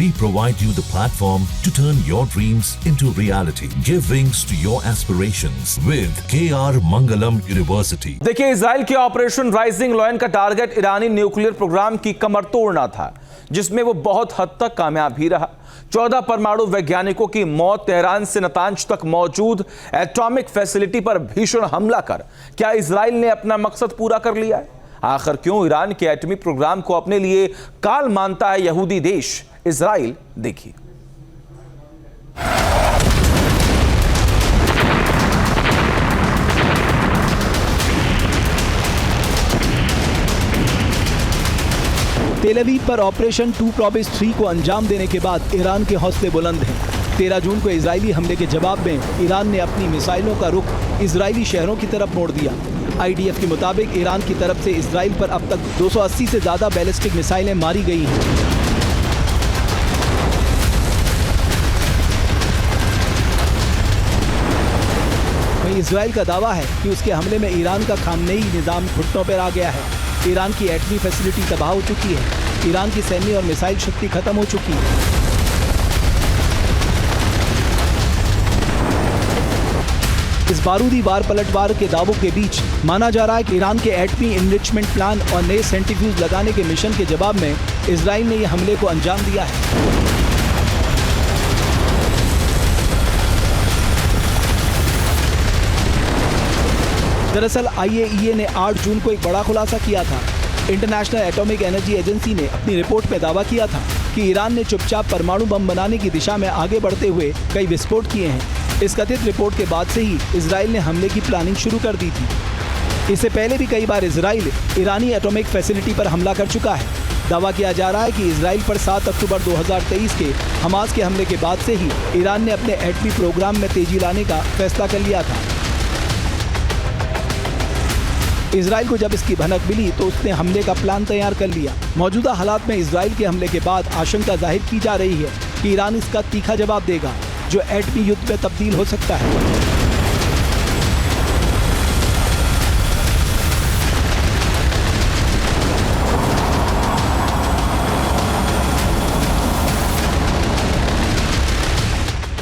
We provide you the platform to turn your dreams into reality. Give wings to your aspirations with KR Mangalam University. देखिए, Israel के operation rising lion का target ईरानी nuclear programme की कमर तोड़ना था, जिसमें वो बहुत हद तक कामयाब भी रहा। 14 परमाणु वैज्ञानिकों की मौत, तेहरान से नतांज तक मौजूद एटॉमिक फैसिलिटी पर भीषण हमला कर क्या इजराइल ने अपना मकसद पूरा कर लिया है? आखिर क्यों ईरान के एटमी प्रोग्राम को अपने लिए काल मानता है यहूदी देश इजराइल? देखिए। तेल अवीव पर ऑपरेशन 2 प्रॉमिस 3 को अंजाम देने के बाद ईरान के हौसले बुलंद हैं। 13 जून को इजरायली हमले के जवाब में ईरान ने अपनी मिसाइलों का रुख इजरायली शहरों की तरफ मोड़ दिया। IDF के मुताबिक ईरान की तरफ से इजराइल पर अब तक 280 से ज़्यादा बैलिस्टिक मिसाइलें मारी गई हैं। वहीं इजराइल का दावा है कि उसके हमले में ईरान का खामनेई निज़ाम घुटनों पर आ गया है। ईरान की एटमी फैसिलिटी तबाह हो चुकी है। ईरान की सैन्य और मिसाइल शक्ति खत्म हो चुकी है। इस बारूदी वार पलटवार के दावों के बीच माना जा रहा है कि ईरान के एटमी इनरिचमेंट प्लान और नए सेंट्रीफ्यूज लगाने के मिशन के जवाब में इजराइल ने यह हमले को अंजाम दिया है। दरअसल IAEA ने 8 जून को एक बड़ा खुलासा किया था। इंटरनेशनल एटॉमिक एनर्जी एजेंसी ने अपनी रिपोर्ट में दावा किया था कि ईरान ने चुपचाप परमाणु बम बनाने की दिशा में आगे बढ़ते हुए कई विस्फोट किए हैं। इस कथित रिपोर्ट के बाद से ही इजराइल ने हमले की प्लानिंग शुरू कर दी थी। इससे पहले भी कई बार इजराइल ईरानी एटॉमिक फैसिलिटी पर हमला कर चुका है। दावा किया जा रहा है कि इजराइल पर 7 अक्टूबर 2023 के हमास के हमले के बाद से ही ईरान ने अपने एटमी प्रोग्राम में तेजी लाने का फैसला कर लिया था। इजराइल को जब इसकी भनक मिली तो उसने हमले का प्लान तैयार कर लिया। मौजूदा हालात में इजराइल के हमले के बाद आशंका जाहिर की जा रही है कि ईरान इसका तीखा जवाब देगा, जो एटमी युद्ध में तब्दील हो सकता है।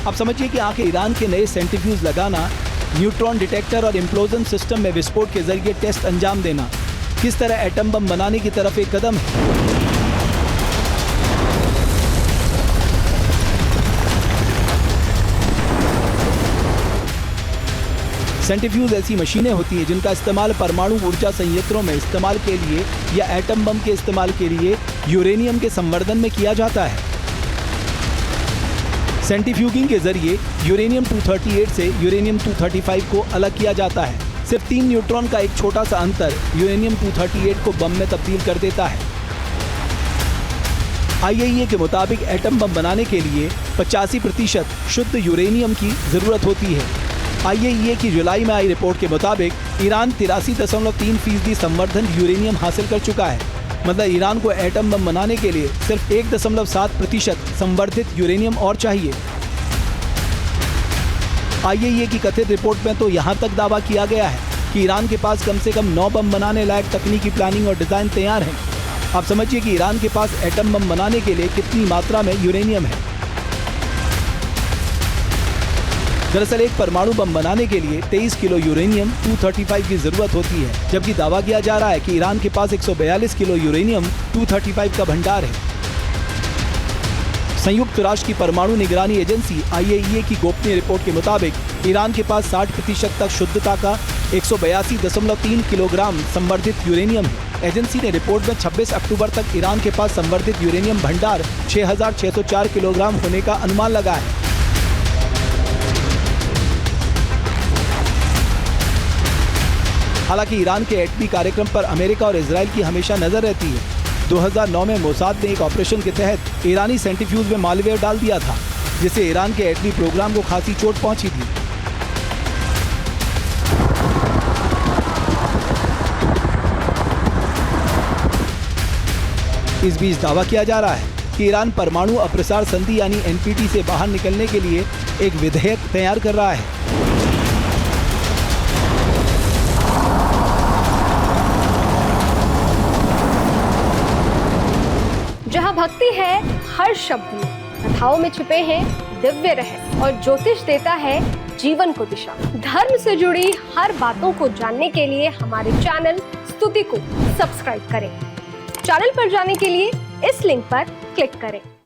अब समझिए कि आखिर ईरान के नए सेंट्रीफ्यूज लगाना, न्यूट्रॉन डिटेक्टर और इम्प्लोजन सिस्टम में विस्फोट के जरिए टेस्ट अंजाम देना किस तरह एटम बम बनाने की तरफ एक कदम है। सेंट्रीफ्यूज ऐसी मशीनें होती हैं जिनका इस्तेमाल परमाणु ऊर्जा संयंत्रों में इस्तेमाल के लिए या एटम बम के इस्तेमाल के लिए यूरेनियम के संवर्धन में किया जाता है। सेंट्रीफ्यूगिंग के जरिए यूरेनियम 238 से यूरेनियम 235 को अलग किया जाता है। सिर्फ 3 न्यूट्रॉन का एक छोटा सा अंतर यूरेनियम 238 को बम में तब्दील कर देता है। IAEA के मुताबिक एटम बम बनाने के लिए 85% शुद्ध यूरेनियम की जरूरत होती है। IAEA की जुलाई में आई रिपोर्ट के मुताबिक ईरान 83.3% संवर्धन यूरेनियम हासिल कर चुका है। मतलब ईरान को एटम बम बनाने के लिए सिर्फ 1.7% संवर्धित यूरेनियम और चाहिए। IAEA की कथित रिपोर्ट में तो यहाँ तक दावा किया गया है कि ईरान के पास कम से कम 9 बम बनाने लायक तकनीकी प्लानिंग और डिजाइन तैयार है। आप समझिए कि ईरान के पास एटम बम बनाने के लिए कितनी मात्रा में यूरेनियम है। दरअसल एक परमाणु बम बनाने के लिए 23 किलो यूरेनियम 235 की जरूरत होती है, जबकि दावा किया जा रहा है कि ईरान के पास 142 किलो यूरेनियम 235 का भंडार है। संयुक्त राष्ट्र की परमाणु निगरानी एजेंसी IAEA की गोपनीय रिपोर्ट के मुताबिक ईरान के पास 60% तक शुद्धता का 182.3 किलोग्राम संवर्धित यूरेनियम है। एजेंसी ने रिपोर्ट में 26 अक्टूबर तक ईरान के पास संवर्धित यूरेनियम भंडार 6,604 किलोग्राम होने का अनुमान लगा है। हालांकि ईरान के एटमी कार्यक्रम पर अमेरिका और इजराइल की हमेशा नजर रहती है। 2009 में मोसाद ने एक ऑपरेशन के तहत ईरानी सेंट्रीफ्यूज में मालवेयर डाल दिया था, जिससे ईरान के एटमी प्रोग्राम को खासी चोट पहुंची थी। इस बीच दावा किया जा रहा है कि ईरान परमाणु अप्रसार संधि यानी NPT से बाहर निकलने के लिए एक विधेयक तैयार कर रहा है। जहां भक्ति है हर शब्द में कथाओं में छुपे हैं दिव्य रहस्य और ज्योतिष देता है जीवन को दिशा। धर्म से जुड़ी हर बातों को जानने के लिए हमारे चैनल स्तुति को सब्सक्राइब करें। चैनल पर जाने के लिए इस लिंक पर क्लिक करें।